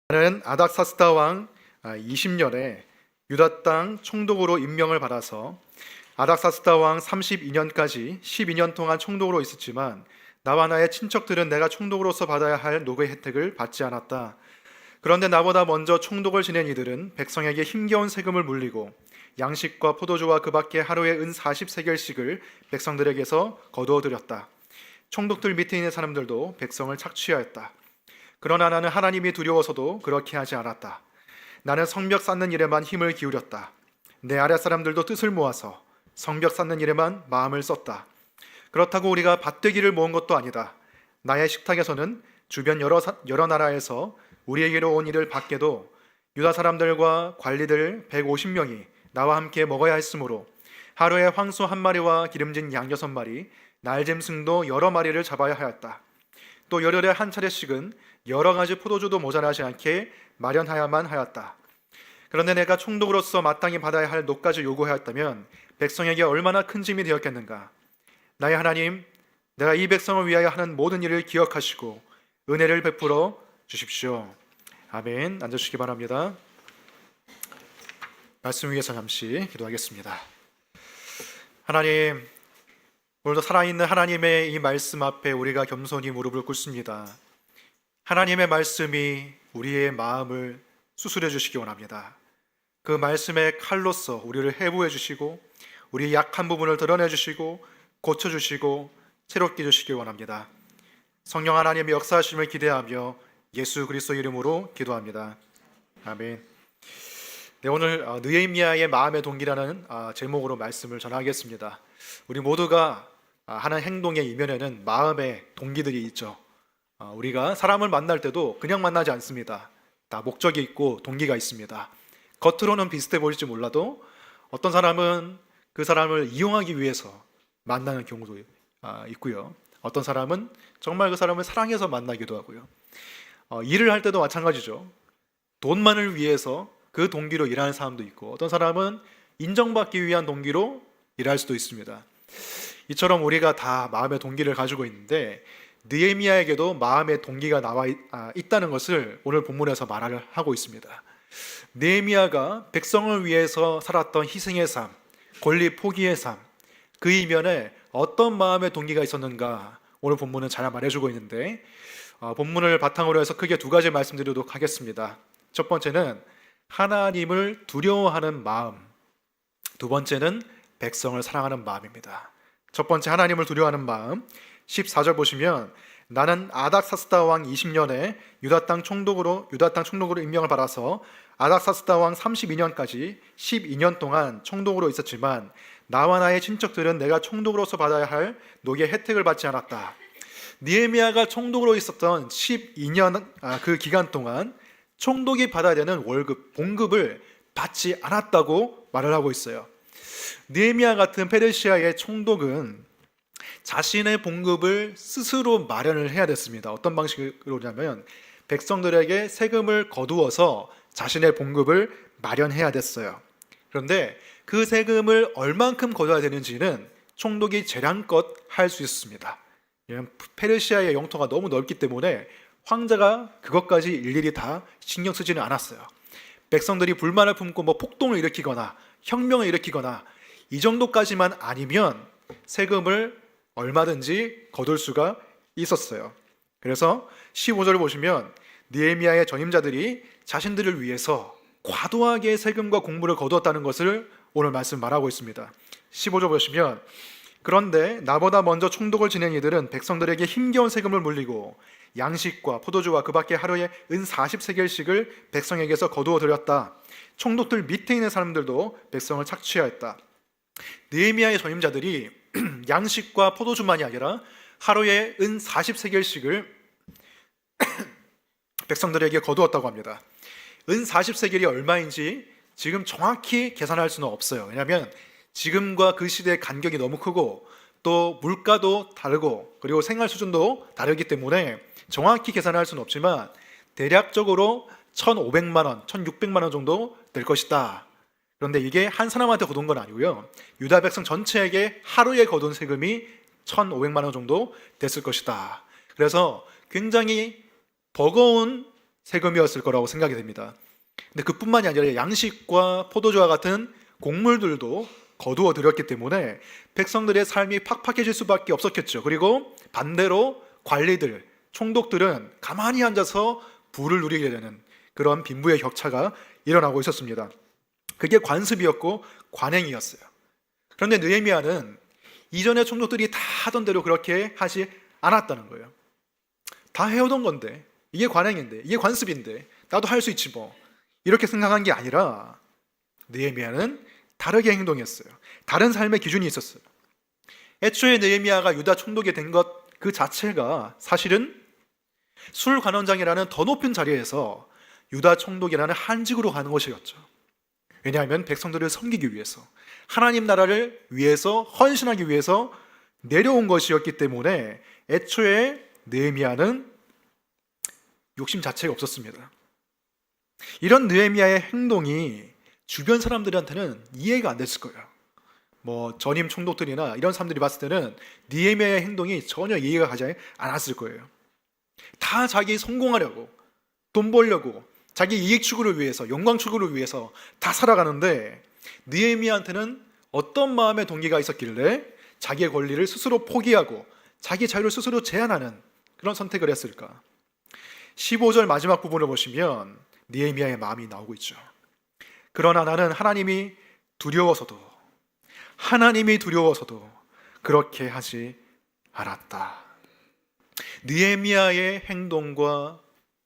나는 아닥사스다 왕 20년에 유다 땅 총독으로 임명을 받아서 아닥사스다 왕 32년까지 12년 동안 총독으로 있었지만 나와 나의 친척들은 내가 총독으로서 받아야 할 노고의 혜택을 받지 않았다. 그런데 나보다 먼저 총독을 지낸 이들은 백성에게 힘겨운 세금을 물리고 양식과 포도주와 그 밖에 하루에 은 40세겔씩을 백성들에게서 거두어 들였다. 총독들 밑에 있는 사람들도 백성을 착취하였다. 그러나 나는 하나님이 두려워서도 그렇게 하지 않았다. 나는 성벽 쌓는 일에만 힘을 기울였다. 내 아랫 사람들도 뜻을 모아서 성벽 쌓는 일에만 마음을 썼다. 그렇다고 우리가 밭되기를 모은 것도 아니다. 나의 식탁에서는 주변 여러 나라에서 우리에게로 온 이들 밖에도 유다 사람들과 관리들 150명이 나와 함께 먹어야 했으므로 하루에 황소 한 마리와 기름진 양 6마리, 날짐승도 여러 마리를 잡아야 하였다. 또 열흘에 한 차례씩은 여러 가지 포도주도 모자라지 않게 마련하야만 하였다. 그런데 내가 총독으로서 마땅히 받아야 할 노까지 요구하였다면 백성에게 얼마나 큰 짐이 되었겠는가. 나의 하나님, 내가 이 백성을 위하여 하는 모든 일을 기억하시고 은혜를 베풀어 주십시오. 아멘. 앉아주시기 바랍니다. 말씀 위해서 잠시 기도하겠습니다. 하나님, 오늘도 살아있는 하나님의 이 말씀 앞에 우리가 겸손히 무릎을 꿇습니다. 하나님의 말씀이 우리의 마음을 수술해 주시기 원합니다. 그 말씀의 칼로서 우리를 해부해 주시고 우리의 약한 부분을 드러내 주시고 고쳐 주시고 새롭게 해주시기 원합니다. 성령 하나님의 역사하심을 기대하며 예수 그리스도 이름으로 기도합니다. 아멘. 네, 오늘 느헤미야의 마음의 동기라는 제목으로 말씀을 전하겠습니다. 우리 모두가 하는 행동의 이면에는 마음의 동기들이 있죠. 우리가 사람을 만날 때도 그냥 만나지 않습니다. 다 목적이 있고 동기가 있습니다. 겉으로는 비슷해 보일지 몰라도 어떤 사람은 그 사람을 이용하기 위해서 만나는 경우도 있고요. 어떤 사람은 정말 그 사람을 사랑해서 만나기도 하고요. 일을 할 때도 마찬가지죠. 돈만을 위해서 그 동기로 일하는 사람도 있고 어떤 사람은 인정받기 위한 동기로 일할 수도 있습니다. 이처럼 우리가 다 마음의 동기를 가지고 있는데 느헤미야에게도 마음의 동기가 나와 있다는 것을 오늘 본문에서 말을 하고 있습니다. 느헤미야가 백성을 위해서 살았던 희생의 삶, 권리 포기의 삶, 그 이면에 어떤 마음의 동기가 있었는가 오늘 본문은 잘 말해주고 있는데 본문을 바탕으로 해서 크게 두 가지 말씀드리도록 하겠습니다. 첫 번째는 하나님을 두려워하는 마음, 두 번째는 백성을 사랑하는 마음입니다. 첫 번째 하나님을 두려워하는 마음, 14절 보시면 나는 아닥사스다 왕 20년에 유다 땅 총독으로 임명을 받아서 아닥사스다 왕 32년까지 12년 동안 총독으로 있었지만 나와 나의 친척들은 내가 총독으로서 받아야 할 노예 혜택을 받지 않았다. 느헤미야가 총독으로 있었던 12년 그 기간 동안 총독이 받아야 되는 월급, 봉급을 받지 않았다고 말을 하고 있어요. 느헤미야 같은 페르시아의 총독은 자신의 봉급을 스스로 마련을 해야 됐습니다. 어떤 방식으로냐면 백성들에게 세금을 거두어서 자신의 봉급을 마련해야 됐어요. 그런데 그 세금을 얼만큼 거둬야 되는지는 총독이 재량껏 할 수 있습니다. 페르시아의 영토가 너무 넓기 때문에 황제가 그것까지 일일이 다 신경 쓰지는 않았어요. 백성들이 불만을 품고 폭동을 일으키거나 혁명을 일으키거나 이 정도까지만 아니면 세금을 얼마든지 거둘 수가 있었어요. 그래서 15절을 보시면 느헤미야의 전임자들이 자신들을 위해서 과도하게 세금과 공물을 거두었다는 것을 오늘 말씀 말하고 있습니다. 15절 보시면 그런데 나보다 먼저 총독을 지낸 이들은 백성들에게 힘겨운 세금을 물리고 양식과 포도주와 그 밖에 하루에 은 40세겔씩을 백성에게서 거두어 들였다. 총독들 밑에 있는 사람들도 백성을 착취하였다. 느헤미야의 전임자들이 양식과 포도주만이 아니라 하루에 은 40세겔씩을 백성들에게 거두었다고 합니다. 은 40세겔이 얼마인지 지금 정확히 계산할 수는 없어요. 왜냐하면 지금과 그 시대의 간격이 너무 크고 또 물가도 다르고 그리고 생활 수준도 다르기 때문에 정확히 계산할 수는 없지만 대략적으로 1,500만 원, 1,600만 원 정도 될 것이다. 그런데 이게 한 사람한테 거둔 건 아니고요. 유다 백성 전체에게 하루에 거둔 세금이 1,500만 원 정도 됐을 것이다. 그래서 굉장히 버거운 세금이었을 거라고 생각이 됩니다. 근데 그뿐만이 아니라 양식과 포도주와 같은 곡물들도 거두어 들였기 때문에 백성들의 삶이 팍팍해질 수밖에 없었겠죠. 그리고 반대로 관리들, 총독들은 가만히 앉아서 부를 누리게 되는 그런 빈부의 격차가 일어나고 있었습니다. 그게 관습이었고 관행이었어요. 그런데 느헤미야는 이전의 총독들이 다 하던 대로 그렇게 하지 않았다는 거예요. 다 해오던 건데, 이게 관행인데, 이게 관습인데 나도 할 수 있지 뭐, 이렇게 생각한 게 아니라 느헤미야는 다르게 행동했어요. 다른 삶의 기준이 있었어요. 애초에 느헤미야가 유다 총독이 된 것 그 자체가 사실은 술관원장이라는 더 높은 자리에서 유다 총독이라는 한직으로 가는 것이었죠. 왜냐하면 백성들을 섬기기 위해서, 하나님 나라를 위해서 헌신하기 위해서 내려온 것이었기 때문에 애초에 느헤미야는 욕심 자체가 없었습니다. 이런 느헤미야의 행동이 주변 사람들한테는 이해가 안 됐을 거예요. 뭐 전임 총독들이나 이런 사람들이 봤을 때는 느헤미야의 행동이 전혀 이해가 가지 않았을 거예요. 다 자기 성공하려고, 돈 벌려고, 자기 이익 추구를 위해서, 영광 추구를 위해서 다 살아가는데 느헤미야한테는 어떤 마음의 동기가 있었길래 자기의 권리를 스스로 포기하고 자기 자유를 스스로 제한하는 그런 선택을 했을까? 15절 마지막 부분을 보시면 느헤미야의 마음이 나오고 있죠. 그러나 나는 하나님이 두려워서도 그렇게 하지 않았다. 느헤미야의 행동과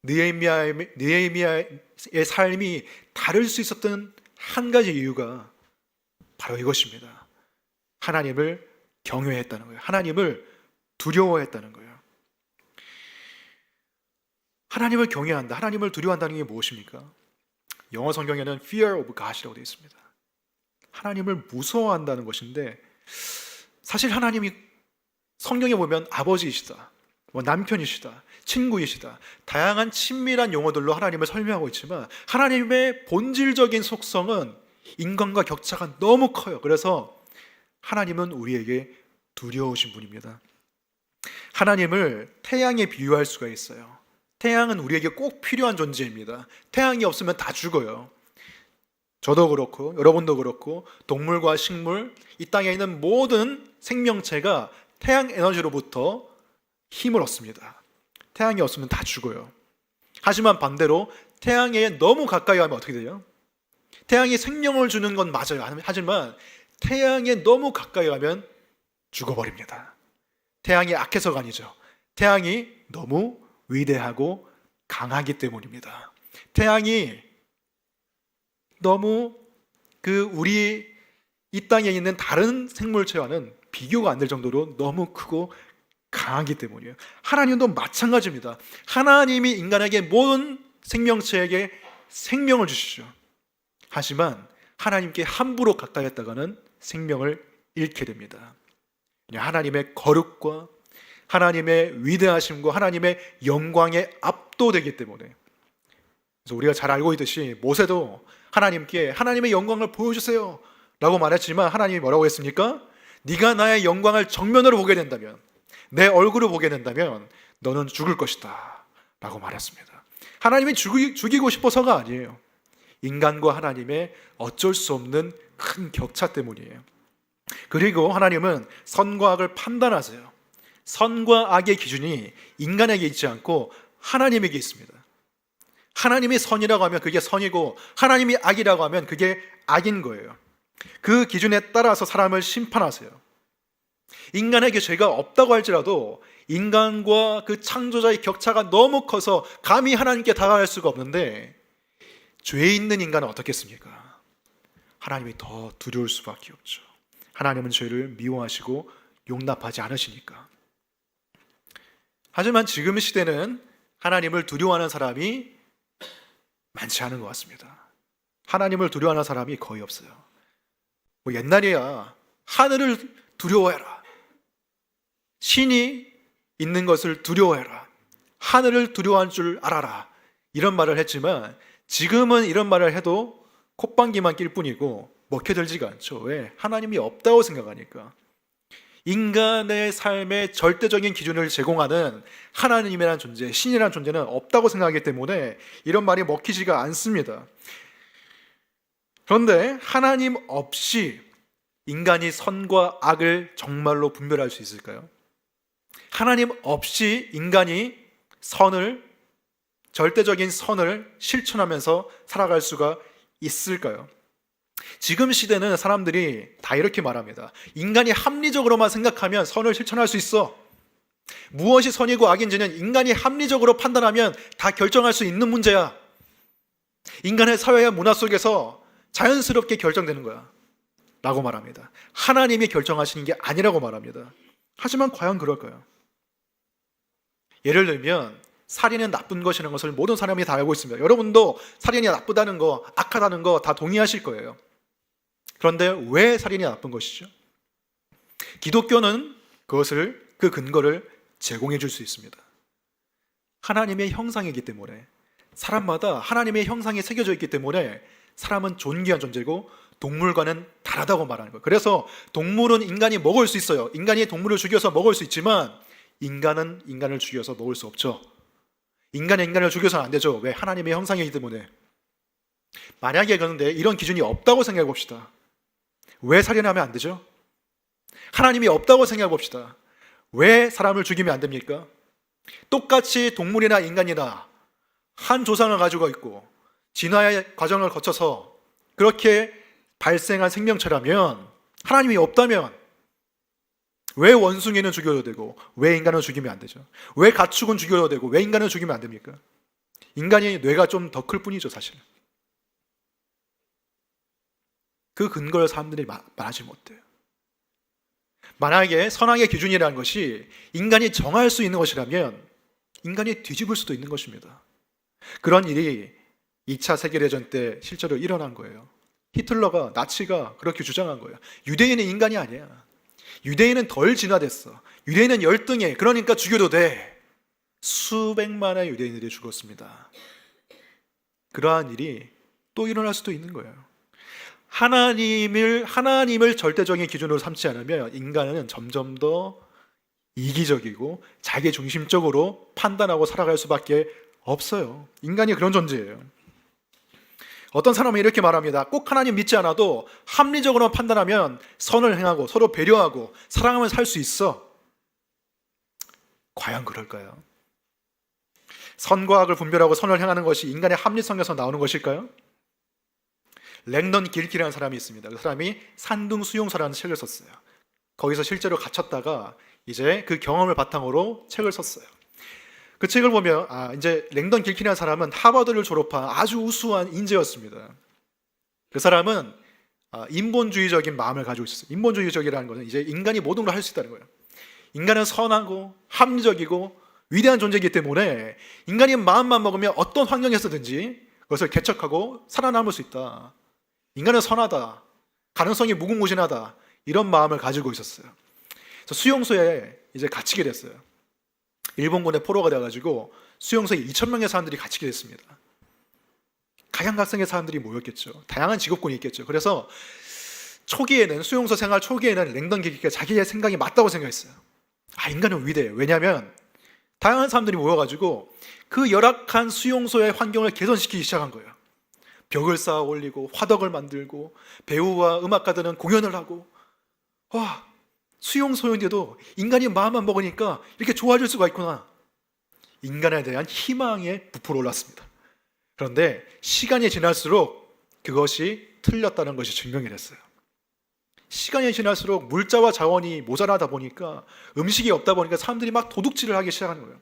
느헤미야의 삶이 다를 수 있었던 한 가지 이유가 바로 이것입니다. 하나님을 경외했다는 거예요. 하나님을 두려워했다는 거예요. 하나님을 경외한다, 하나님을 두려워한다는 게 무엇입니까? 영어 성경에는 fear of God이라고 되어 있습니다. 하나님을 무서워한다는 것인데, 사실 하나님이 성경에 보면 아버지이시다, 뭐 남편이시다, 친구이시다, 다양한 친밀한 용어들로 하나님을 설명하고 있지만 하나님의 본질적인 속성은 인간과 격차가 너무 커요. 그래서 하나님은 우리에게 두려우신 분입니다. 하나님을 태양에 비유할 수가 있어요. 태양은 우리에게 꼭 필요한 존재입니다. 태양이 없으면 다 죽어요. 저도 그렇고 여러분도 그렇고 동물과 식물, 이 땅에 있는 모든 생명체가 태양 에너지로부터 힘을 얻습니다. 태양이 없으면 다 죽어요. 하지만 반대로 태양에 너무 가까이 가면 어떻게 돼요? 태양이 생명을 주는 건 맞아요. 하지만 태양에 너무 가까이 가면 죽어버립니다. 태양이 악해서가 아니죠. 태양이 너무 위대하고 강하기 때문입니다. 태양이 너무 우리 이 땅에 있는 다른 생물체와는 비교가 안 될 정도로 너무 크고 강하기 때문이에요. 하나님도 마찬가지입니다. 하나님이 인간에게 모든 생명체에게 생명을 주시죠. 하지만 하나님께 함부로 가까이 했다가는 생명을 잃게 됩니다. 하나님의 거룩과 하나님의 위대하심과 하나님의 영광에 압도되기 때문에. 그래서 우리가 잘 알고 있듯이 모세도 하나님께 하나님의 영광을 보여주세요 라고 말했지만 하나님이 뭐라고 했습니까? 네가 나의 영광을 정면으로 보게 된다면, 내 얼굴을 보게 된다면 너는 죽을 것이다 라고 말했습니다. 하나님이 죽이고 싶어서가 아니에요. 인간과 하나님의 어쩔 수 없는 큰 격차 때문이에요. 그리고 하나님은 선과 악을 판단하세요. 선과 악의 기준이 인간에게 있지 않고 하나님에게 있습니다. 하나님이 선이라고 하면 그게 선이고 하나님이 악이라고 하면 그게 악인 거예요. 그 기준에 따라서 사람을 심판하세요. 인간에게 죄가 없다고 할지라도 인간과 그 창조자의 격차가 너무 커서 감히 하나님께 다가갈 수가 없는데, 죄 있는 인간은 어떻겠습니까? 하나님이 더 두려울 수밖에 없죠. 하나님은 죄를 미워하시고 용납하지 않으시니까. 하지만 지금 시대는 하나님을 두려워하는 사람이 많지 않은 것 같습니다. 하나님을 두려워하는 사람이 거의 없어요. 뭐 옛날에야 하늘을 두려워해라, 신이 있는 것을 두려워해라, 하늘을 두려워할 줄 알아라, 이런 말을 했지만 지금은 이런 말을 해도 콧방귀만 낄 뿐이고 먹혀들지가 않죠. 왜? 하나님이 없다고 생각하니까. 인간의 삶의 절대적인 기준을 제공하는 하나님이라는 존재, 신이라는 존재는 없다고 생각하기 때문에 이런 말이 먹히지가 않습니다. 그런데 하나님 없이 인간이 선과 악을 정말로 분별할 수 있을까요? 하나님 없이 인간이 절대적인 선을 실천하면서 살아갈 수가 있을까요? 지금 시대는 사람들이 다 이렇게 말합니다. 인간이 합리적으로만 생각하면 선을 실천할 수 있어. 무엇이 선이고 악인지는 인간이 합리적으로 판단하면 다 결정할 수 있는 문제야. 인간의 사회와 문화 속에서 자연스럽게 결정되는 거야 라고 말합니다. 하나님이 결정하시는 게 아니라고 말합니다. 하지만 과연 그럴까요? 예를 들면 살인은 나쁜 것이라는 것을 모든 사람이 다 알고 있습니다. 여러분도 살인이 나쁘다는 거, 악하다는 거 다 동의하실 거예요. 그런데 왜 살인이 나쁜 것이죠? 기독교는 그 근거를 제공해 줄 수 있습니다. 하나님의 형상이기 때문에, 사람마다 하나님의 형상이 새겨져 있기 때문에 사람은 존귀한 존재고 동물과는 다르다고 말하는 거예요. 그래서 동물은 인간이 먹을 수 있어요. 인간이 동물을 죽여서 먹을 수 있지만 인간은 인간을 죽여서 먹을 수 없죠. 인간은 인간을 죽여서는 안 되죠. 왜? 하나님의 형상이기 때문에. 만약에 그런데 이런 기준이 없다고 생각해 봅시다. 왜 살인하면 안 되죠? 하나님이 없다고 생각해 봅시다. 왜 사람을 죽이면 안 됩니까? 똑같이 동물이나 인간이나 한 조상을 가지고 있고 진화의 과정을 거쳐서 그렇게 발생한 생명체라면, 하나님이 없다면 왜 원숭이는 죽여도 되고 왜 인간은 죽이면 안 되죠? 왜 가축은 죽여도 되고 왜 인간은 죽이면 안 됩니까? 인간이 뇌가 좀 더 클 뿐이죠, 사실. 그 근거를 사람들이 말하지 못해요. 만약에 선악의 기준이라는 것이 인간이 정할 수 있는 것이라면 인간이 뒤집을 수도 있는 것입니다. 그런 일이 2차 세계대전 때 실제로 일어난 거예요. 히틀러가, 나치가 그렇게 주장한 거예요. 유대인은 인간이 아니야. 유대인은 덜 진화됐어. 유대인은 열등해. 그러니까 죽여도 돼. 수백만의 유대인들이 죽었습니다. 그러한 일이 또 일어날 수도 있는 거예요. 하나님을 절대적인 기준으로 삼지 않으면 인간은 점점 더 이기적이고 자기중심적으로 판단하고 살아갈 수밖에 없어요. 인간이 그런 존재예요. 어떤 사람은 이렇게 말합니다. 꼭 하나님 믿지 않아도 합리적으로 판단하면 선을 행하고 서로 배려하고 사랑하며 살 수 있어. 과연 그럴까요? 선과 악을 분별하고 선을 행하는 것이 인간의 합리성에서 나오는 것일까요? 랭던 길키라는 사람이 있습니다. 그 사람이 산둥수용소라는 책을 썼어요. 거기서 실제로 갇혔다가 이제 그 경험을 바탕으로 책을 썼어요. 그 책을 보면 이제 랭던 길키라는 사람은 하버드를 졸업한 아주 우수한 인재였습니다. 그 사람은 인본주의적인 마음을 가지고 있었어요. 인본주의적이라는 것은 이제 인간이 모든 걸 할 수 있다는 거예요. 인간은 선하고 합리적이고 위대한 존재이기 때문에 인간이 마음만 먹으면 어떤 환경에서든지 그것을 개척하고 살아남을 수 있다. 인간은 선하다. 가능성이 무궁무진하다. 이런 마음을 가지고 있었어요. 그래서 수용소에 이제 갇히게 됐어요. 일본군의 포로가 돼가지고 수용소에 2,000명의 사람들이 갇히게 됐습니다. 각양각색의 사람들이 모였겠죠. 다양한 직업군이 있겠죠. 그래서 수용소 생활 초기에는 랭던 길키가 자기의 생각이 맞다고 생각했어요. 인간은 위대해요. 왜냐하면 다양한 사람들이 모여가지고 그 열악한 수용소의 환경을 개선시키기 시작한 거예요. 벽을 쌓아 올리고 화덕을 만들고 배우와 음악가들은 공연을 하고, 수용소인데도 인간이 마음만 먹으니까 이렇게 좋아질 수가 있구나. 인간에 대한 희망에 부풀어 올랐습니다. 그런데 시간이 지날수록 그것이 틀렸다는 것이 증명이 됐어요. 시간이 지날수록 물자와 자원이 모자라다 보니까, 음식이 없다 보니까 사람들이 막 도둑질을 하기 시작하는 거예요.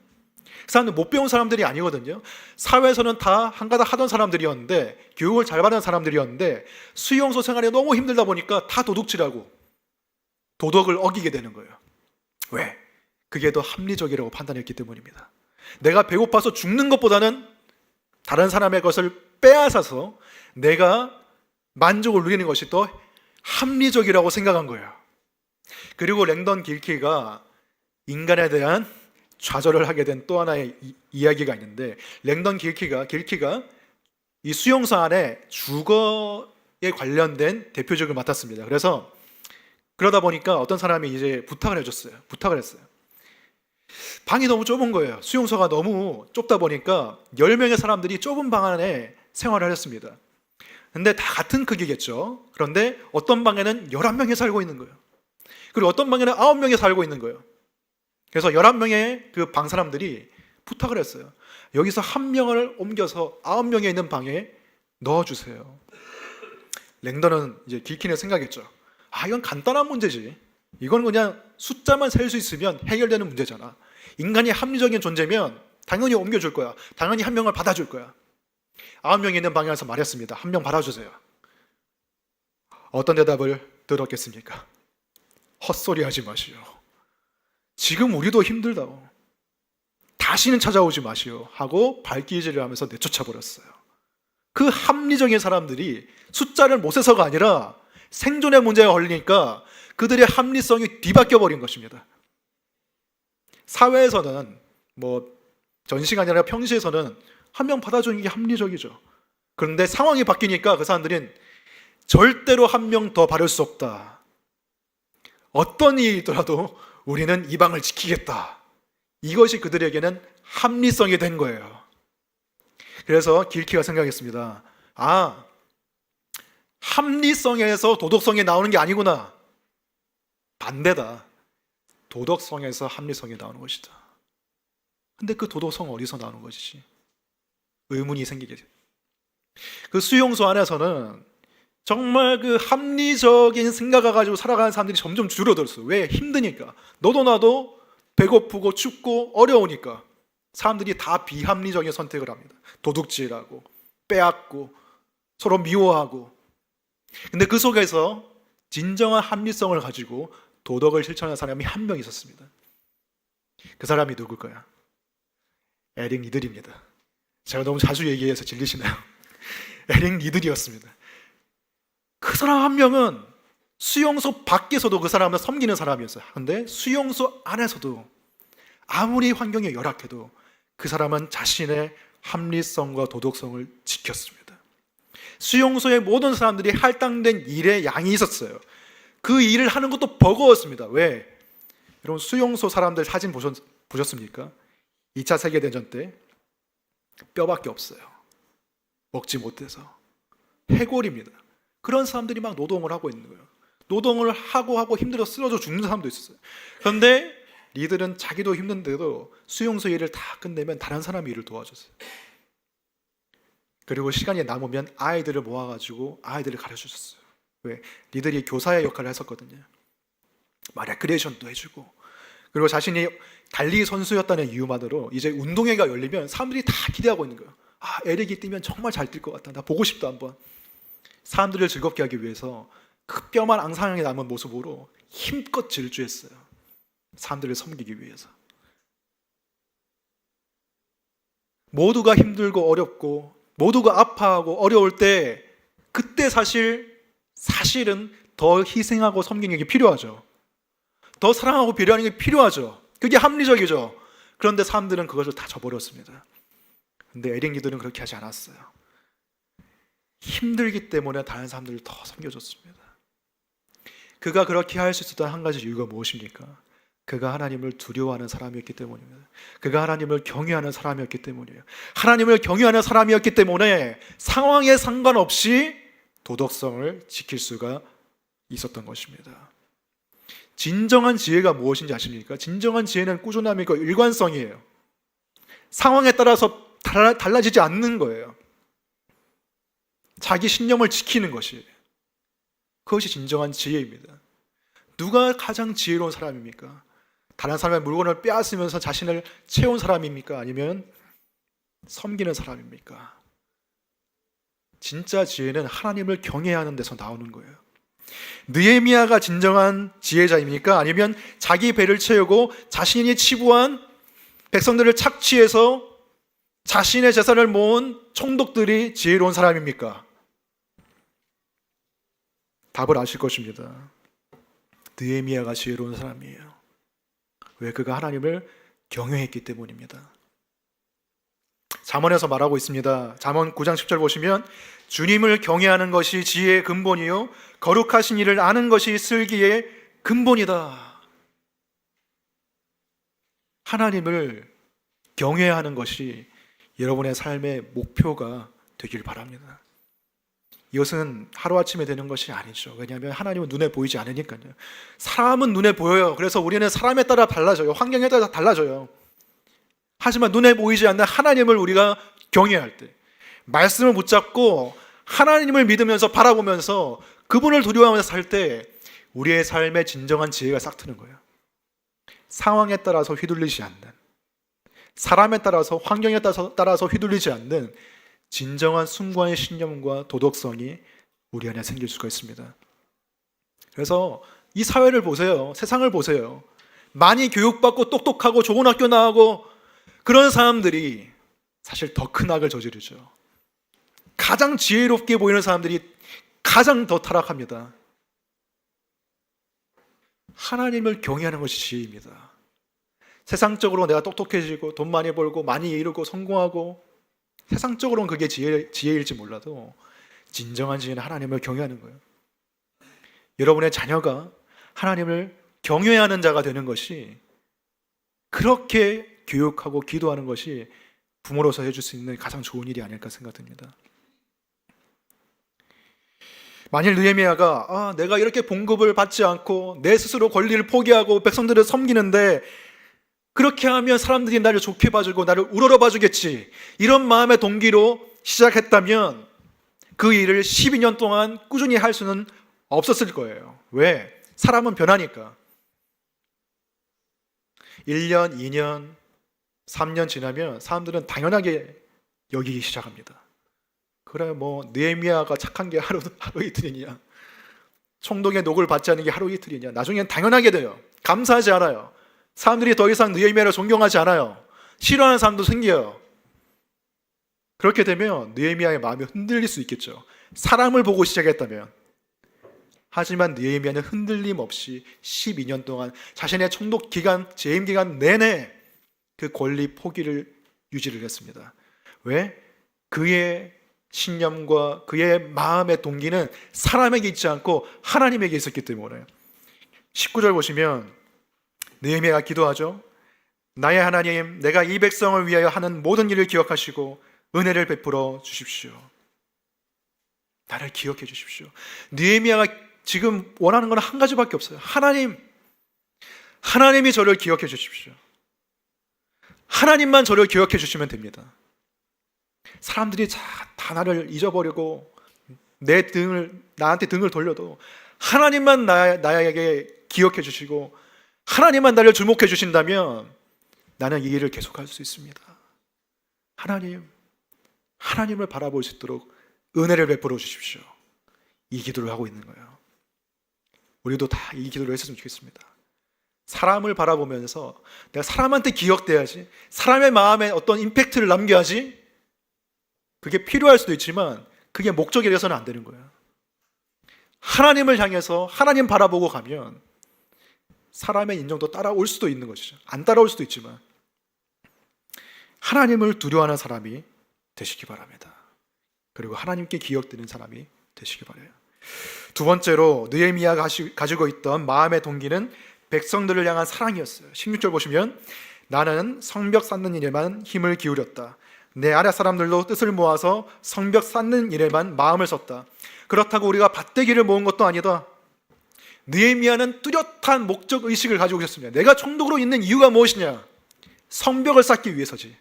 그 사람들 못 배운 사람들이 아니거든요. 사회에서는 다 한가닥 하던 사람들이었는데, 교육을 잘 받은 사람들이었는데 수용소 생활이 너무 힘들다 보니까 다 도둑질하고 도덕을 어기게 되는 거예요. 왜? 그게 더 합리적이라고 판단했기 때문입니다. 내가 배고파서 죽는 것보다는 다른 사람의 것을 빼앗아서 내가 만족을 누리는 것이 더 합리적이라고 생각한 거예요. 그리고 랭던 길키가 인간에 대한 좌절을 하게 된 또 하나의 이야기가 있는데, 랭던 길키가 이 수용소 안에 주거에 관련된 대표직을 맡았습니다. 그래서 그러다 보니까 어떤 사람이 이제 부탁을 했어요. 방이 너무 좁은 거예요. 수용소가 너무 좁다 보니까 10명의 사람들이 좁은 방 안에 생활을 했습니다. 근데 다 같은 크기겠죠. 그런데 어떤 방에는 11명이 살고 있는 거예요. 그리고 어떤 방에는 9명이 살고 있는 거예요. 그래서 11명의 그 방 사람들이 부탁을 했어요. 여기서 한 명을 옮겨서 9명이 있는 방에 넣어주세요. 랭더는 이제 길킨의 생각했죠. 이건 간단한 문제지. 이건 그냥 숫자만 셀 수 있으면 해결되는 문제잖아. 인간이 합리적인 존재면 당연히 옮겨줄 거야. 당연히 한 명을 받아줄 거야. 9명이 있는 방에 가서 말했습니다. 한 명 받아주세요. 어떤 대답을 들었겠습니까? 헛소리 하지 마시오. 지금 우리도 힘들다고. 다시는 찾아오지 마시오. 하고 발길질을 하면서 내쫓아 버렸어요. 그 합리적인 사람들이 숫자를 못 세서가 아니라 생존의 문제가 걸리니까 그들의 합리성이 뒤바뀌어 버린 것입니다. 사회에서는 전시가 아니라 평시에서는 한 명 받아주는 게 합리적이죠. 그런데 상황이 바뀌니까 그 사람들은 절대로 한 명 더 바를 수 없다. 어떤 일이더라도 우리는 이 방을 지키겠다. 이것이 그들에게는 합리성이 된 거예요. 그래서 길키가 생각했습니다. 합리성에서 도덕성이 나오는 게 아니구나. 반대다. 도덕성에서 합리성이 나오는 것이다. 근데 그 도덕성 어디서 나오는 것이지? 의문이 생기게 돼요. 그 수용소 안에서는 정말 그 합리적인 생각을 가지고 살아가는 사람들이 점점 줄어들었어요. 왜? 힘드니까. 너도 나도 배고프고 춥고 어려우니까 사람들이 다 비합리적인 선택을 합니다. 도둑질하고 빼앗고 서로 미워하고. 근데 그 속에서 진정한 합리성을 가지고 도덕을 실천하는 사람이 한 명 있었습니다. 그 사람이 누굴까요? 에릭 리들입니다. 제가 너무 자주 얘기해서 질리시나요? 에릭 리들이었습니다. 그 사람 한 명은 수용소 밖에서도 그 사람을 섬기는 사람이었어요. 그런데 수용소 안에서도 아무리 환경이 열악해도 그 사람은 자신의 합리성과 도덕성을 지켰습니다. 수용소의 모든 사람들이 할당된 일의 양이 있었어요. 그 일을 하는 것도 버거웠습니다. 왜? 여러분 수용소 사람들 사진 보셨습니까? 2차 세계대전 때 뼈밖에 없어요. 먹지 못해서 해골입니다. 그런 사람들이 막 노동을 하고 있는 거예요. 노동을 하고 힘들어서 쓰러져 죽는 사람도 있었어요. 그런데 리들은 자기도 힘든데도 수용소 일을 다 끝내면 다른 사람이 일을 도와줬어요. 그리고 시간이 남으면 아이들을 모아가지고 아이들을 가르쳐줬어요. 왜? 리들이 교사의 역할을 했었거든요. 레크리에이션도 해주고. 그리고 자신이 달리기 선수였다는 이유만으로 이제 운동회가 열리면 사람들이 다 기대하고 있는 거예요. 에릭이 뛰면 정말 잘 뛸 것 같다. 나 보고 싶다 한번. 사람들을 즐겁게 하기 위해서 그 뼈만 앙상하게 남은 모습으로 힘껏 질주했어요. 사람들을 섬기기 위해서. 모두가 힘들고 어렵고 모두가 아파하고 어려울 때 그때 사실은 더 희생하고 섬기는 게 필요하죠. 더 사랑하고 배려하는 게 필요하죠. 그게 합리적이죠. 그런데 사람들은 그것을 다 저버렸습니다. 근데 에릭 리들은 그렇게 하지 않았어요. 힘들기 때문에 다른 사람들을 더 섬겨줬습니다. 그가 그렇게 할 수 있었던 한 가지 이유가 무엇입니까? 그가 하나님을 두려워하는 사람이었기 때문입니다. 그가 하나님을 경외하는 사람이었기 때문이에요. 하나님을 경외하는 사람이었기 때문에 상황에 상관없이 도덕성을 지킬 수가 있었던 것입니다. 진정한 지혜가 무엇인지 아십니까? 진정한 지혜는 꾸준함이고 일관성이에요. 상황에 따라서 달라지지 않는 거예요. 자기 신념을 지키는 것이 그것이 진정한 지혜입니다. 누가 가장 지혜로운 사람입니까? 다른 사람의 물건을 빼앗으면서 자신을 채운 사람입니까? 아니면 섬기는 사람입니까? 진짜 지혜는 하나님을 경외하는 데서 나오는 거예요. 느헤미야가 진정한 지혜자입니까? 아니면 자기 배를 채우고 자신이 치부한 백성들을 착취해서 자신의 재산을 모은 총독들이 지혜로운 사람입니까? 답을 아실 것입니다. 느헤미야가 지혜로운 사람이에요. 왜? 그가 하나님을 경외했기 때문입니다. 잠언에서 말하고 있습니다. 잠언 9장 10절 보시면 주님을 경외하는 것이 지혜의 근본이요 거룩하신 이를 아는 것이 슬기의 근본이다. 하나님을 경외하는 것이 여러분의 삶의 목표가 되길 바랍니다. 이것은 하루아침에 되는 것이 아니죠. 왜냐하면 하나님은 눈에 보이지 않으니까요. 사람은 눈에 보여요. 그래서 우리는 사람에 따라 달라져요. 환경에 따라 달라져요. 하지만 눈에 보이지 않는 하나님을 우리가 경외할 때, 말씀을 붙잡고 하나님을 믿으면서 바라보면서 그분을 두려워하면서 살 때 우리의 삶에 진정한 지혜가 싹 트는 거예요. 상황에 따라서 휘둘리지 않는, 사람에 따라서, 환경에 따라서 휘둘리지 않는 진정한 숭고한 신념과 도덕성이 우리 안에 생길 수가 있습니다. 그래서 이 사회를 보세요. 세상을 보세요. 많이 교육받고 똑똑하고 좋은 학교 나오고 그런 사람들이 사실 더 큰 악을 저지르죠. 가장 지혜롭게 보이는 사람들이 가장 더 타락합니다. 하나님을 경외하는 것이 지혜입니다. 세상적으로 내가 똑똑해지고 돈 많이 벌고 많이 이루고 성공하고, 세상적으로는 그게 지혜일지 몰라도 진정한 지혜는 하나님을 경외하는 거예요. 여러분의 자녀가 하나님을 경외하는 자가 되는 것이, 그렇게 교육하고 기도하는 것이 부모로서 해줄 수 있는 가장 좋은 일이 아닐까 생각됩니다. 만일 느헤미야가 내가 이렇게 봉급을 받지 않고 내 스스로 권리를 포기하고 백성들을 섬기는데 그렇게 하면 사람들이 나를 좋게 봐주고 나를 우러러 봐주겠지, 이런 마음의 동기로 시작했다면 그 일을 12년 동안 꾸준히 할 수는 없었을 거예요. 왜? 사람은 변하니까. 1년, 2년, 3년 지나면 사람들은 당연하게 여기기 시작합니다. 그래, 느헤미야가 착한 게 하루 이틀이냐, 총독의 녹을 받지 않는 게 하루 이틀이냐, 나중엔 당연하게 돼요. 감사하지 않아요. 사람들이 더 이상 느헤미야를 존경하지 않아요. 싫어하는 사람도 생겨요. 그렇게 되면 느헤미야의 마음이 흔들릴 수 있겠죠. 사람을 보고 시작했다면. 하지만 느헤미야는 흔들림 없이 12년 동안 자신의 총독 기간, 재임 기간 내내 그 권리 포기를 유지를 했습니다. 왜? 그의 신념과 그의 마음의 동기는 사람에게 있지 않고 하나님에게 있었기 때문에. 19절 보시면 느헤미야가 기도하죠. 나의 하나님, 내가 이 백성을 위하여 하는 모든 일을 기억하시고 은혜를 베풀어 주십시오. 나를 기억해 주십시오. 느헤미야가 지금 원하는 건 한 가지밖에 없어요. 하나님이 저를 기억해 주십시오. 하나님만 저를 기억해 주시면 됩니다. 사람들이 다 나를 잊어버리고 나한테 등을 돌려도 하나님만 나에게 기억해 주시고 하나님만 나를 주목해 주신다면 나는 이 일을 계속할 수 있습니다. 하나님을 바라볼 수 있도록 은혜를 베풀어 주십시오. 이 기도를 하고 있는 거예요. 우리도 다 이 기도를 했으면 좋겠습니다. 사람을 바라보면서 내가 사람한테 기억돼야지, 사람의 마음에 어떤 임팩트를 남겨야지, 그게 필요할 수도 있지만 그게 목적이 되어서는 안 되는 거예요. 하나님을 향해서 하나님 바라보고 가면 사람의 인정도 따라올 수도 있는 것이죠. 안 따라올 수도 있지만 하나님을 두려워하는 사람이 되시기 바랍니다. 그리고 하나님께 기억되는 사람이 되시기 바라요. 두 번째로 느헤미야가 가지고 있던 마음의 동기는 백성들을 향한 사랑이었어요. 16절 보시면 나는 성벽 쌓는 일에만 힘을 기울였다. 내 아랫 사람들도 뜻을 모아서 성벽 쌓는 일에만 마음을 썼다. 그렇다고 우리가 밭대기를 모은 것도 아니다. 느헤미야는 뚜렷한 목적 의식을 가지고 있었습니다. 내가 총독으로 있는 이유가 무엇이냐? 성벽을 쌓기 위해서지.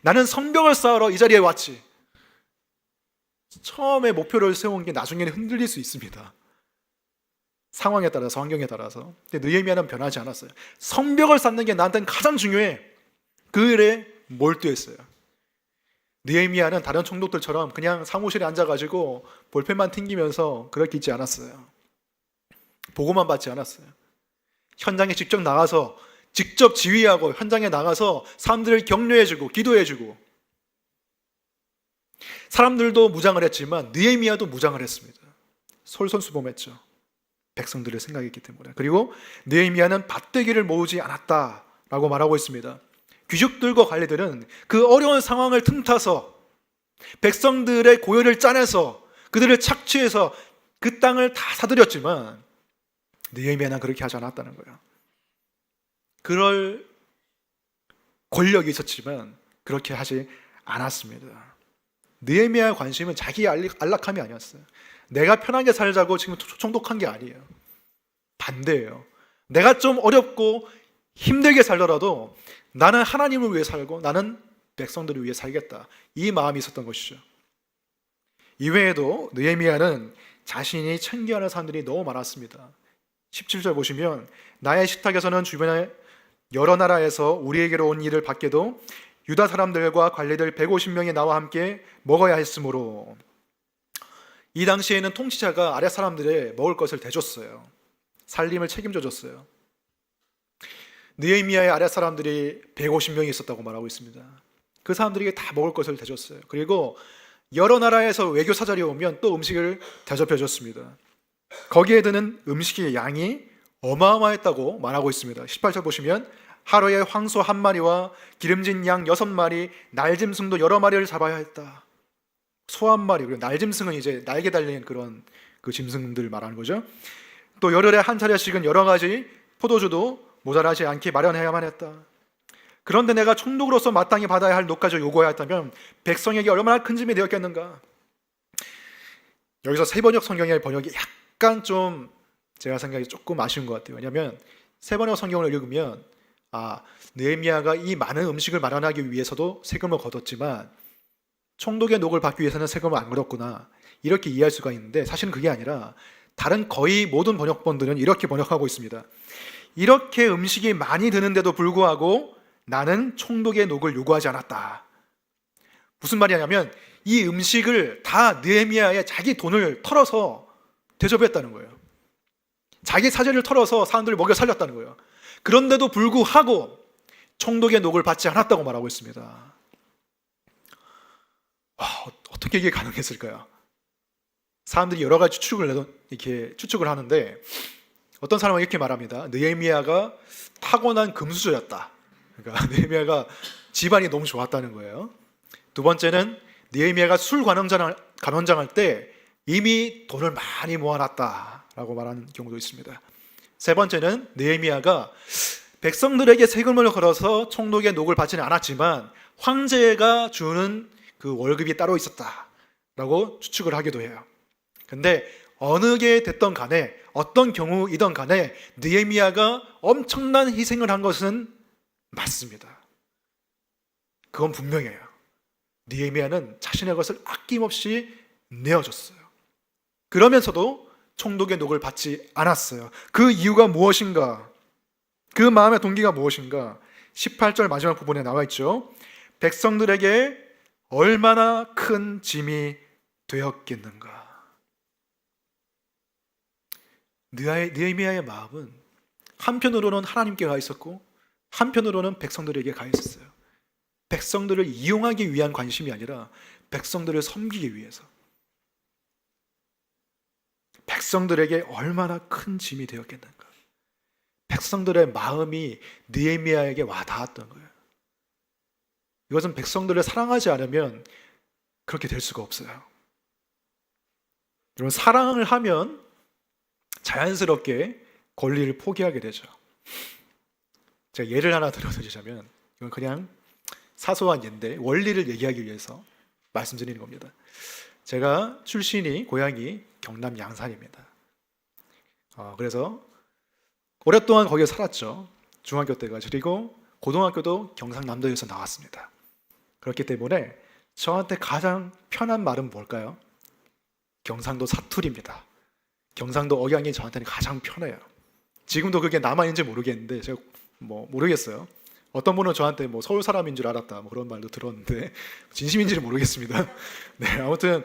나는 성벽을 쌓으러 이 자리에 왔지. 처음에 목표를 세운 게 나중에는 흔들릴 수 있습니다. 상황에 따라서, 환경에 따라서. 근데 느헤미야는 변하지 않았어요. 성벽을 쌓는 게 나한테는 가장 중요해. 그 일에 몰두했어요. 느헤미야는 다른 총독들처럼 그냥 사무실에 앉아가지고 볼펜만 튕기면서 그렇게 있지 않았어요. 보고만 받지 않았어요. 현장에 직접 나가서 직접 지휘하고 현장에 나가서 사람들을 격려해주고 기도해주고, 사람들도 무장을 했지만 느헤미야도 무장을 했습니다. 솔선수범했죠. 백성들을 생각했기 때문에. 그리고 느헤미야는 밭대기를 모으지 않았다라고 말하고 있습니다. 귀족들과 관리들은 그 어려운 상황을 틈타서 백성들의 고열을 짜내서 그들을 착취해서 그 땅을 다 사들였지만 느헤미야는 그렇게 하지 않았다는 거예요. 그럴 권력이 있었지만 그렇게 하지 않았습니다. 느헤미야의 관심은 자기의 안락함이 아니었어요. 내가 편하게 살자고 지금 총독한 게 아니에요. 반대예요. 내가 좀 어렵고 힘들게 살더라도 나는 하나님을 위해 살고 나는 백성들을 위해 살겠다. 이 마음이 있었던 것이죠. 이외에도 느헤미야는 자신이 챙겨야 할 사람들이 너무 많았습니다. 17절 보시면 나의 식탁에서는 주변에 여러 나라에서 우리에게로 온 일을 받게도 유다 사람들과 관리들 150명이 나와 함께 먹어야 했으므로, 이 당시에는 통치자가 아랫 사람들의 먹을 것을 대줬어요. 살림을 책임져 줬어요. 느헤미야의 아랫 사람들이 150명이 있었다고 말하고 있습니다. 그 사람들에게 다 먹을 것을 대줬어요. 그리고 여러 나라에서 외교 사절이 오면 또 음식을 대접해 줬습니다. 거기에 드는 음식의 양이 어마어마했다고 말하고 있습니다. 18절 보시면 하루에 황소 1마리와 기름진 양 6마리, 날짐승도 여러 마리를 잡아야 했다. 소 1마리, 그리고 날짐승은 이제 날개 달린 그런 그 짐승들 말하는 거죠. 또 열흘에 한 차례씩은 여러 가지 포도주도 모자라지 않게 마련해야만 했다. 그런데 내가 총독으로서 마땅히 받아야 할 녹까지 요구해야 했다면 백성에게 얼마나 큰 짐이 되었겠는가. 여기서 세번역 성경의 번역이 약간 좀 제가 생각이 조금 아쉬운 것 같아요. 왜냐하면 세번역 성경을 읽으면 느헤미야가 이 많은 음식을 마련하기 위해서도 세금을 걷었지만 총독의 녹을 받기 위해서는 세금을 안 걷었구나, 이렇게 이해할 수가 있는데, 사실은 그게 아니라 다른 거의 모든 번역본들은 이렇게 번역하고 있습니다. 이렇게 음식이 많이 드는데도 불구하고 나는 총독의 녹을 요구하지 않았다. 무슨 말이냐면 이 음식을 다 느헤미야의 자기 돈을 털어서 대접했다는 거예요. 자기 사재를 털어서 사람들을 먹여 살렸다는 거예요. 그런데도 불구하고 총독의 녹을 받지 않았다고 말하고 있습니다. 어떻게 이게 가능했을까요? 사람들이 여러 가지 추측을 하는데, 어떤 사람은 이렇게 말합니다. 느헤미야가 타고난 금수저였다. 그러니까 느헤미야가 집안이 너무 좋았다는 거예요. 두 번째는 느헤미야가 술 관원장할 때 이미 돈을 많이 모아놨다라고 말하는 경우도 있습니다. 세 번째는 느헤미야가 백성들에게 세금을 걸어서 총독의 녹을 받지는 않았지만 황제가 주는 그 월급이 따로 있었다라고 추측을 하기도 해요. 근데 어느 게 됐던 간에, 어떤 경우이든 간에 느헤미야가 엄청난 희생을 한 것은 맞습니다. 그건 분명해요. 느헤미야는 자신의 것을 아낌없이 내어줬어요. 그러면서도 총독의 녹을 받지 않았어요. 그 이유가 무엇인가? 그 마음의 동기가 무엇인가? 18절 마지막 부분에 나와 있죠. 백성들에게 얼마나 큰 짐이 되었겠는가. 느헤미야의 마음은 한편으로는 하나님께 가 있었고 한편으로는 백성들에게 가 있었어요. 백성들을 이용하기 위한 관심이 아니라 백성들을 섬기기 위해서. 백성들에게 얼마나 큰 짐이 되었겠는가. 백성들의 마음이 느헤미야에게 와닿았던 거예요. 이것은 백성들을 사랑하지 않으면 그렇게 될 수가 없어요. 여러분, 사랑을 하면 자연스럽게 권리를 포기하게 되죠. 제가 예를 하나 들어드리자면, 이건 그냥 사소한 예인데 원리를 얘기하기 위해서 말씀드리는 겁니다. 제가 고향이 경남 양산입니다. 그래서 오랫동안 거기에 살았죠. 중학교 때까지. 그리고 고등학교도 경상남도에서 나왔습니다. 그렇기 때문에 저한테 가장 편한 말은 뭘까요? 경상도 사투리입니다. 경상도 억양이 저한테는 가장 편해요. 지금도 그게 남아있는지 모르겠는데, 제가 모르겠어요. 어떤 분은 저한테 서울 사람인 줄 알았다 그런 말도 들었는데 진심인지는 모르겠습니다. 네, 아무튼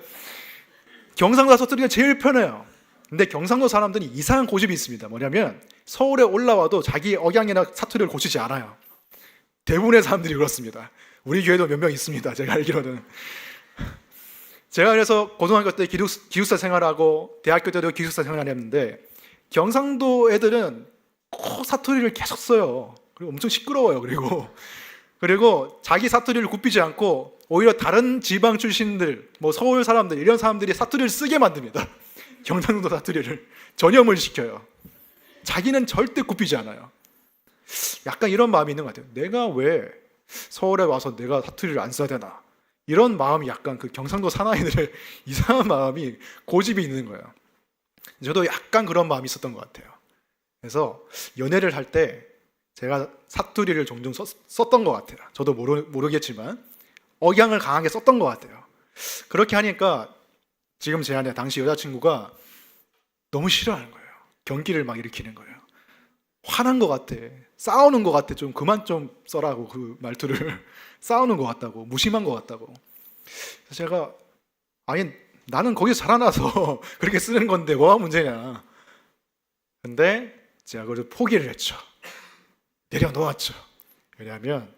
경상도 사투리가 제일 편해요. 근데 경상도 사람들이 이상한 고집이 있습니다. 뭐냐면 서울에 올라와도 자기 억양이나 사투리를 고치지 않아요. 대부분의 사람들이 그렇습니다. 우리 교회도 몇 명 있습니다. 제가 알기로는. 제가 그래서 고등학교 때 기숙사 생활하고 대학교 때도 기숙사 생활했는데 경상도 애들은 꼭 사투리를 계속 써요. 그리고 엄청 시끄러워요. 그리고 자기 사투리를 굽히지 않고 오히려 다른 지방 출신들, 서울 사람들, 이런 사람들이 사투리를 쓰게 만듭니다. 경상도 사투리를 전염을 시켜요. 자기는 절대 굽히지 않아요. 약간 이런 마음이 있는 것 같아요. 내가 왜 서울에 와서 내가 사투리를 안 써야 되나? 이런 마음이 약간 그 경상도 사나이들의 이상한 마음이 고집이 있는 거예요. 저도 약간 그런 마음이 있었던 것 같아요. 그래서 연애를 할 때 제가 사투리를 종종 썼던 것 같아요. 저도 모르겠지만 억양을 강하게 썼던 것 같아요. 그렇게 하니까 지금 제 안에 당시 여자친구가 너무 싫어하는 거예요. 경기를 막 일으키는 거예요. 화난 것 같아. 싸우는 것 같아. 좀 그만 좀 써라고 그 말투를. 싸우는 것 같다고. 무심한 것 같다고. 그래서 제가 아니 나는 거기서 자라나서 그렇게 쓰는 건데 뭐가 문제냐. 근데 제가 그걸 포기를 했죠. 내려놓았죠. 왜냐하면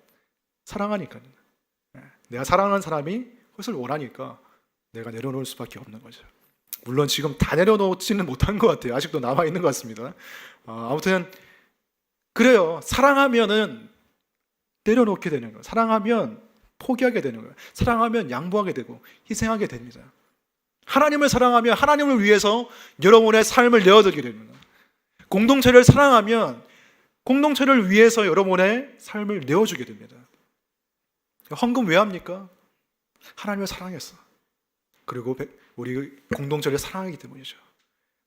사랑하니까요. 내가 사랑하는 사람이 그것을 원하니까 내가 내려놓을 수밖에 없는 거죠. 물론 지금 다 내려놓지는 못한 것 같아요. 아직도 남아있는 것 같습니다. 아무튼 그래요. 사랑하면은 내려놓게 되는 거예요. 사랑하면 포기하게 되는 거예요. 사랑하면 양보하게 되고 희생하게 됩니다. 하나님을 사랑하면 하나님을 위해서 여러분의 삶을 내어드리게 됩니다. 공동체를 사랑하면 공동체를 위해서 여러분의 삶을 내어주게 됩니다. 헌금 왜 합니까? 하나님을 사랑했어. 그리고 우리 공동체를 사랑하기 때문이죠.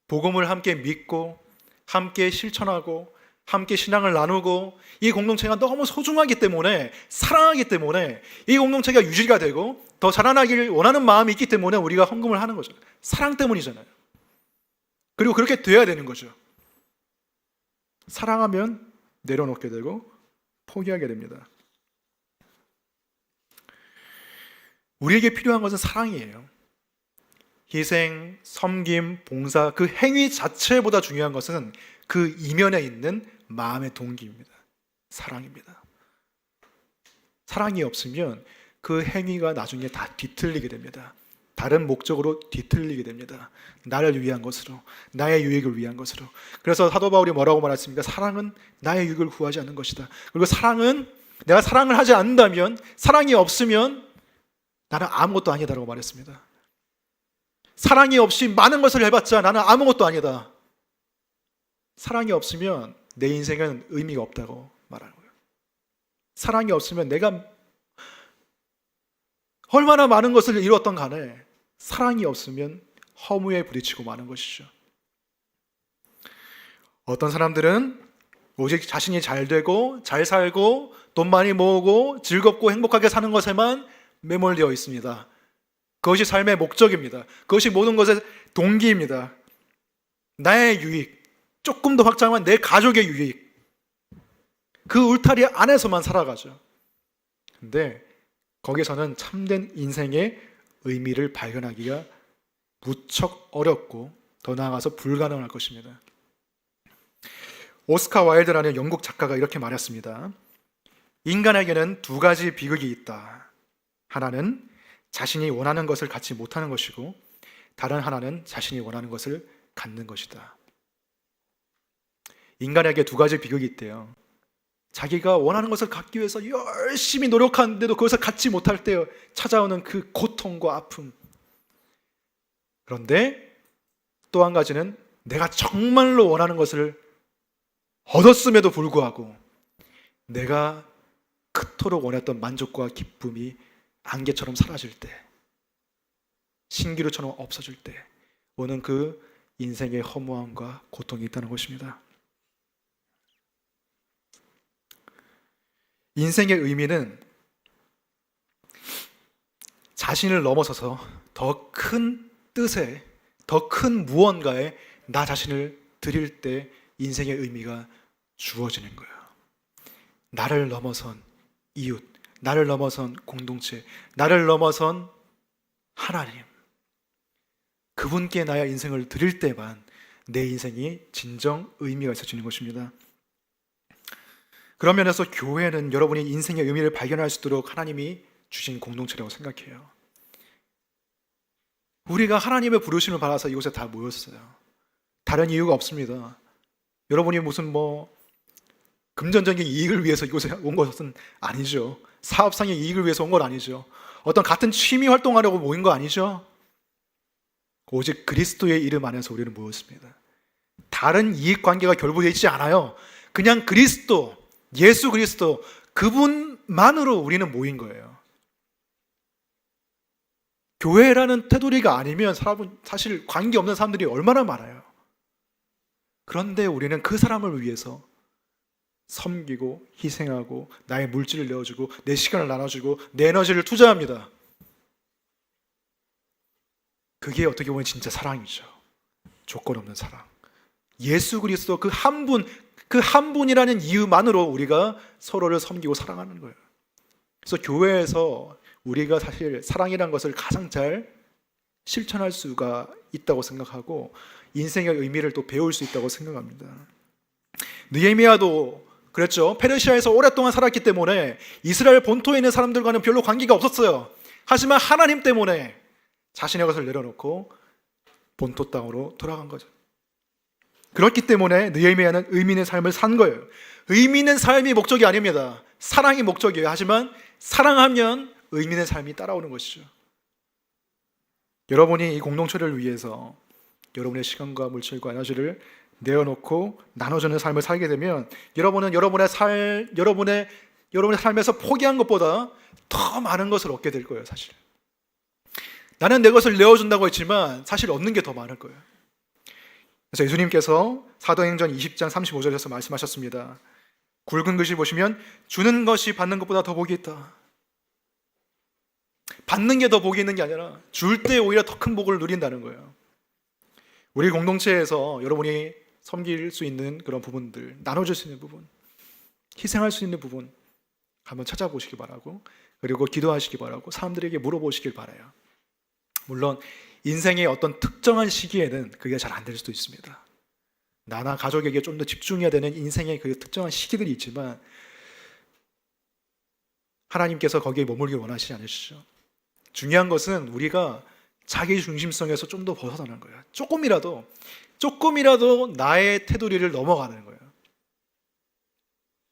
복음을 함께 믿고 함께 실천하고 함께 신앙을 나누고 이 공동체가 너무 소중하기 때문에 사랑하기 때문에 이 공동체가 유지가 되고 더 자라나기를 원하는 마음이 있기 때문에 우리가 헌금을 하는 거죠. 사랑 때문이잖아요. 그리고 그렇게 돼야 되는 거죠. 사랑하면 내려놓게 되고 포기하게 됩니다. 우리에게 필요한 것은 사랑이에요. 희생, 섬김, 봉사, 그 행위 자체보다 중요한 것은 그 이면에 있는 마음의 동기입니다. 사랑입니다. 사랑이 없으면 그 행위가 나중에 다 뒤틀리게 됩니다. 다른 목적으로 뒤틀리게 됩니다. 나를 위한 것으로, 나의 유익을 위한 것으로. 그래서 사도 바울이 뭐라고 말했습니까? 사랑은 나의 유익을 구하지 않는 것이다. 그리고 사랑은 내가 사랑을 하지 않는다면, 사랑이 없으면 나는 아무것도 아니다라고 말했습니다. 사랑이 없이 많은 것을 해봤자 나는 아무것도 아니다. 사랑이 없으면 내 인생은 의미가 없다고 말하는 거예요. 사랑이 없으면 내가 얼마나 많은 것을 이루었던 간에 사랑이 없으면 허무에 부딪히고 마는 것이죠. 어떤 사람들은 오직 자신이 잘 되고 잘 살고 돈 많이 모으고 즐겁고 행복하게 사는 것에만 매몰되어 있습니다. 그것이 삶의 목적입니다. 그것이 모든 것의 동기입니다. 나의 유익, 조금 더 확장한 내 가족의 유익, 그 울타리 안에서만 살아가죠. 근데 거기서는 참된 인생의 의미를 발견하기가 무척 어렵고 더 나아가서 불가능할 것입니다. 오스카 와일드라는 영국 작가가 이렇게 말했습니다. 인간에게는 두 가지 비극이 있다. 하나는 자신이 원하는 것을 갖지 못하는 것이고 다른 하나는 자신이 원하는 것을 갖는 것이다. 인간에게 두 가지 비극이 있대요. 자기가 원하는 것을 갖기 위해서 열심히 노력하는데도 그것을 갖지 못할 때 찾아오는 그 고통과 아픔. 그런데 또 한 가지는 내가 정말로 원하는 것을 얻었음에도 불구하고 내가 그토록 원했던 만족과 기쁨이 안개처럼 사라질 때, 신기루처럼 없어질 때 오는 그 인생의 허무함과 고통이 있다는 것입니다. 인생의 의미는 자신을 넘어서서 더 큰 뜻에, 더 큰 무언가에 나 자신을 드릴 때 인생의 의미가 주어지는 거예요. 나를 넘어선 이웃, 나를 넘어선 공동체, 나를 넘어선 하나님, 그분께 나의 인생을 드릴 때만 내 인생이 진정 의미가 있어지는 것입니다. 그런 면에서 교회는 여러분이 인생의 의미를 발견할 수 있도록 하나님이 주신 공동체라고 생각해요. 우리가 하나님의 부르심을 받아서 이곳에 다 모였어요. 다른 이유가 없습니다. 여러분이 무슨 금전적인 이익을 위해서 이곳에 온 것은 아니죠. 사업상의 이익을 위해서 온 건 아니죠. 어떤 같은 취미 활동하려고 모인 거 아니죠. 오직 그리스도의 이름 안에서 우리는 모였습니다. 다른 이익관계가 결부되어 있지 않아요. 그냥 그리스도, 예수 그리스도 그분만으로 우리는 모인 거예요. 교회라는 테두리가 아니면 사실 관계없는 사람들이 얼마나 많아요. 그런데 우리는 그 사람을 위해서 섬기고 희생하고 나의 물질을 내어주고 내 시간을 나눠주고 내 에너지를 투자합니다. 그게 어떻게 보면 진짜 사랑이죠. 조건 없는 사랑. 예수 그리스도 그 한 분이라는 이유만으로 우리가 서로를 섬기고 사랑하는 거예요. 그래서 교회에서 우리가 사실 사랑이라는 것을 가장 잘 실천할 수가 있다고 생각하고 인생의 의미를 또 배울 수 있다고 생각합니다. 느헤미야도 그랬죠. 페르시아에서 오랫동안 살았기 때문에 이스라엘 본토에 있는 사람들과는 별로 관계가 없었어요. 하지만 하나님 때문에 자신의 것을 내려놓고 본토 땅으로 돌아간 거죠. 그렇기 때문에 느헤미야는 의미 있는 삶을 산 거예요. 의미 있는 삶이 목적이 아닙니다. 사랑이 목적이에요. 하지만 사랑하면 의미 있는 삶이 따라오는 것이죠. 여러분이 이 공동체를 위해서 여러분의 시간과 물질과 에너지를 내어놓고 나눠주는 삶을 살게 되면 여러분은 여러분의 삶에서 포기한 것보다 더 많은 것을 얻게 될 거예요. 사실 나는 내 것을 내어준다고 했지만 사실 얻는 게 더 많을 거예요. 그래서 예수님께서 사도행전 20장 35절에서 말씀하셨습니다. 굵은 글씨 보시면 주는 것이 받는 것보다 더 복이 있다. 받는 게 더 복이 있는 게 아니라 줄 때 오히려 더 큰 복을 누린다는 거예요. 우리 공동체에서 여러분이 섬길 수 있는 그런 부분들, 나눠줄 수 있는 부분, 희생할 수 있는 부분 한번 찾아보시기 바라고, 그리고 기도하시기 바라고, 사람들에게 물어보시길 바라요. 물론 인생의 어떤 특정한 시기에는 그게 잘 안 될 수도 있습니다. 나나 가족에게 좀 더 집중해야 되는 인생의 그 특정한 시기들이 있지만 하나님께서 거기에 머물길 원하시지 않으시죠. 중요한 것은 우리가 자기 중심성에서 좀 더 벗어나는 거예요. 조금이라도 나의 테두리를 넘어가는 거예요.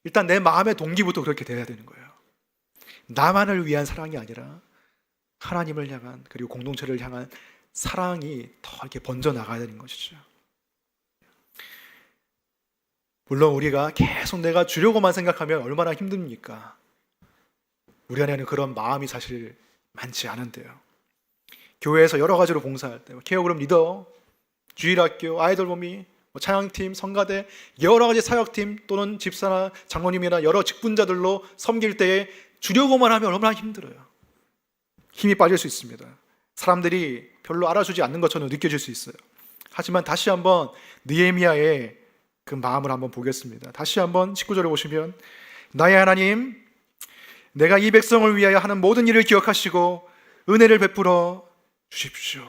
일단 내 마음의 동기부터 그렇게 돼야 되는 거예요. 나만을 위한 사랑이 아니라 하나님을 향한, 그리고 공동체를 향한 사랑이 더 이렇게 번져 나가야 되는 것이죠. 물론 우리가 계속 내가 주려고만 생각하면 얼마나 힘듭니까? 우리 안에는 그런 마음이 사실 많지 않은데요. 교회에서 여러 가지로 봉사할 때 케어그룹 리더, 주일학교, 아이돌 모임, 찬양팀, 성가대, 여러 가지 사역팀 또는 집사나 장로님이나 여러 직분자들로 섬길 때에 주려고만 하면 얼마나 힘들어요. 힘이 빠질 수 있습니다. 사람들이 별로 알아주지 않는 것처럼 느껴질 수 있어요. 하지만 다시 한번 느헤미야의 그 마음을 한번 보겠습니다. 다시 한번 19절에 보시면 나의 하나님, 내가 이 백성을 위하여 하는 모든 일을 기억하시고 은혜를 베풀어 주십시오.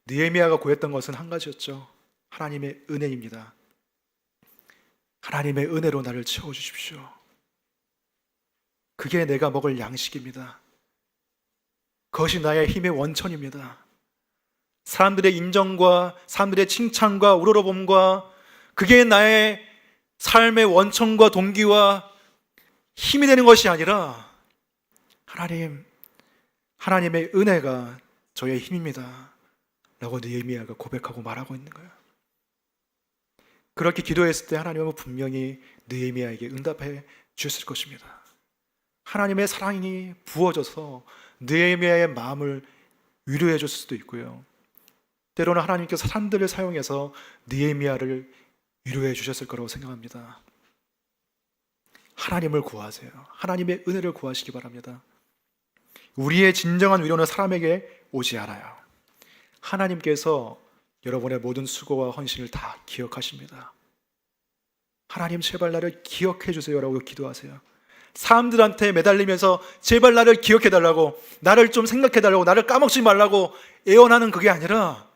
느헤미야가 구했던 것은 한 가지였죠. 하나님의 은혜입니다. 하나님의 은혜로 나를 채워주십시오. 그게 내가 먹을 양식입니다. 그것이 나의 힘의 원천입니다. 사람들의 인정과 사람들의 칭찬과 우러러봄과 그게 나의 삶의 원천과 동기와 힘이 되는 것이 아니라 하나님의 은혜가 저의 힘입니다 라고 느헤미야가 고백하고 말하고 있는 거예요. 그렇게 기도했을 때 하나님은 분명히 느헤미야에게 응답해 주셨을 것입니다. 하나님의 사랑이 부어져서 느헤미야의 마음을 위로해 줬을 수도 있고요. 때로는 하나님께서 사람들을 사용해서 느헤미야를 위로해 주셨을 거라고 생각합니다. 하나님을 구하세요. 하나님의 은혜를 구하시기 바랍니다. 우리의 진정한 위로는 사람에게 오지 않아요. 하나님께서 여러분의 모든 수고와 헌신을 다 기억하십니다. 하나님 제발 나를 기억해 주세요라고 기도하세요. 사람들한테 매달리면서 제발 나를 기억해 달라고, 나를 좀 생각해 달라고, 나를 까먹지 말라고 애원하는 그게 아니라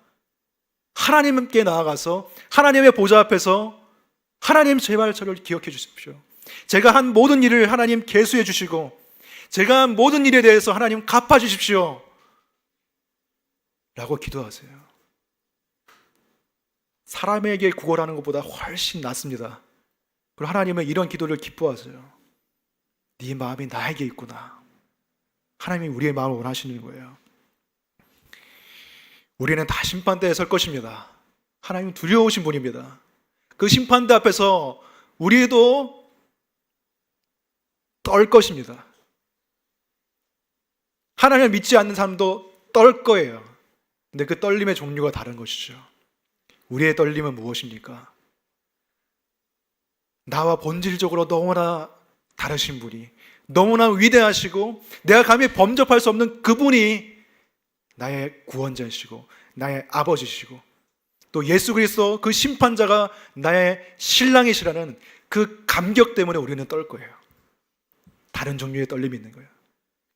하나님께 나아가서 하나님의 보좌 앞에서 하나님 제발 저를 기억해 주십시오. 제가 한 모든 일을 하나님 계수해 주시고 제가 한 모든 일에 대해서 하나님 갚아 주십시오 라고 기도하세요. 사람에게 구걸하는 것보다 훨씬 낫습니다. 그리고 하나님은 이런 기도를 기뻐하세요. 네 마음이 나에게 있구나. 하나님이 우리의 마음을 원하시는 거예요. 우리는 다 심판대에 설 것입니다. 하나님은 두려우신 분입니다. 그 심판대 앞에서 우리도 떨 것입니다. 하나님을 믿지 않는 사람도 떨 거예요. 근데 그 떨림의 종류가 다른 것이죠. 우리의 떨림은 무엇입니까? 나와 본질적으로 너무나 다르신 분이, 너무나 위대하시고 내가 감히 범접할 수 없는 그분이 나의 구원자이시고 나의 아버지시고 또 예수 그리스도 그 심판자가 나의 신랑이시라는 그 감격 때문에 우리는 떨 거예요. 다른 종류의 떨림이 있는 거예요.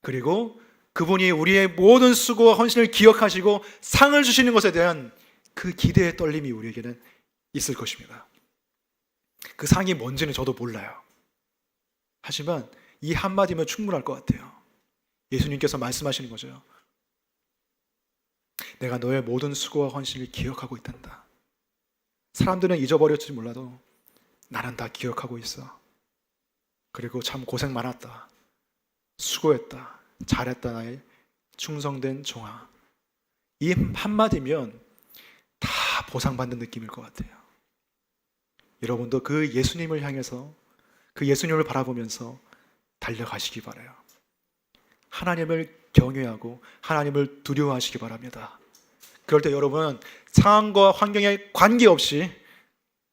그리고 그분이 우리의 모든 수고와 헌신을 기억하시고 상을 주시는 것에 대한 그 기대의 떨림이 우리에게는 있을 것입니다. 그 상이 뭔지는 저도 몰라요. 하지만 이 한마디면 충분할 것 같아요. 예수님께서 말씀하시는 거죠. 내가 너의 모든 수고와 헌신을 기억하고 있단다. 사람들은 잊어버렸지 몰라도 나는 다 기억하고 있어. 그리고 참 고생 많았다. 수고했다. 잘했다 나의 충성된 종아. 이 한마디면 다 보상받는 느낌일 것 같아요. 여러분도 그 예수님을 향해서 그 예수님을 바라보면서 달려가시기 바라요. 하나님을 경외하고 하나님을 두려워하시기 바랍니다. 그럴 때 여러분은 상황과 환경에 관계없이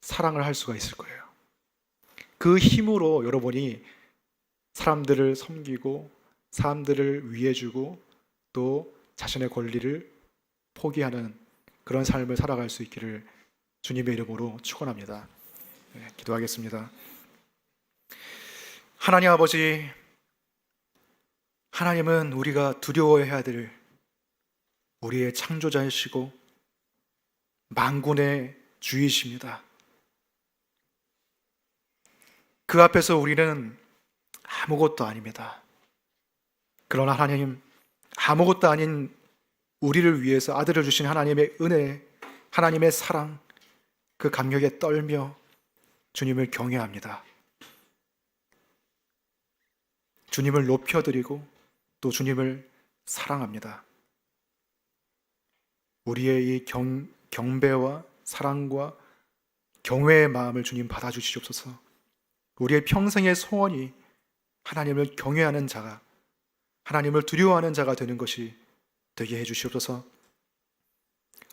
사랑을 할 수가 있을 거예요. 그 힘으로 여러분이 사람들을 섬기고 사람들을 위해주고 또 자신의 권리를 포기하는 그런 삶을 살아갈 수 있기를 주님의 이름으로 축원합니다. 네, 기도하겠습니다. 하나님 아버지, 하나님은 우리가 두려워해야 될 우리의 창조자이시고 만군의 주이십니다. 그 앞에서 우리는 아무것도 아닙니다. 그러나 하나님, 아무것도 아닌 우리를 위해서 아들을 주신 하나님의 은혜, 하나님의 사랑, 그 감격에 떨며 주님을 경외합니다. 주님을 높여드리고 또 주님을 사랑합니다. 우리의 이 경배와 사랑과 경외의 마음을 주님 받아주시옵소서. 우리의 평생의 소원이 하나님을 경외하는 자가, 하나님을 두려워하는 자가 되는 것이 되게 해주시옵소서.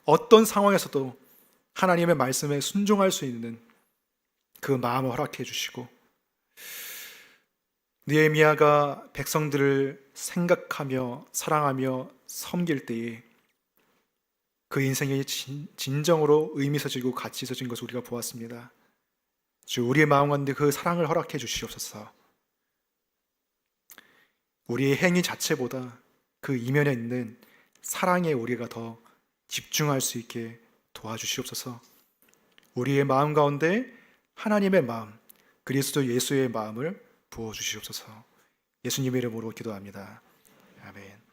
어떤 상황에서도 하나님의 말씀에 순종할 수 있는 그 마음을 허락해 주시고, 느헤미야가 백성들을 생각하며 사랑하며 섬길 때에 그 인생이 진정으로 의미 있어지고 가치 있어진 것을 우리가 보았습니다. 주, 우리의 마음 가운데 그 사랑을 허락해 주시옵소서. 우리의 행위 자체보다 그 이면에 있는 사랑에 우리가 더 집중할 수 있게 도와주시옵소서. 우리의 마음 가운데 하나님의 마음, 그리스도 예수의 마음을 부어주시옵소서. 예수님의 이름으로 기도합니다. 아멘.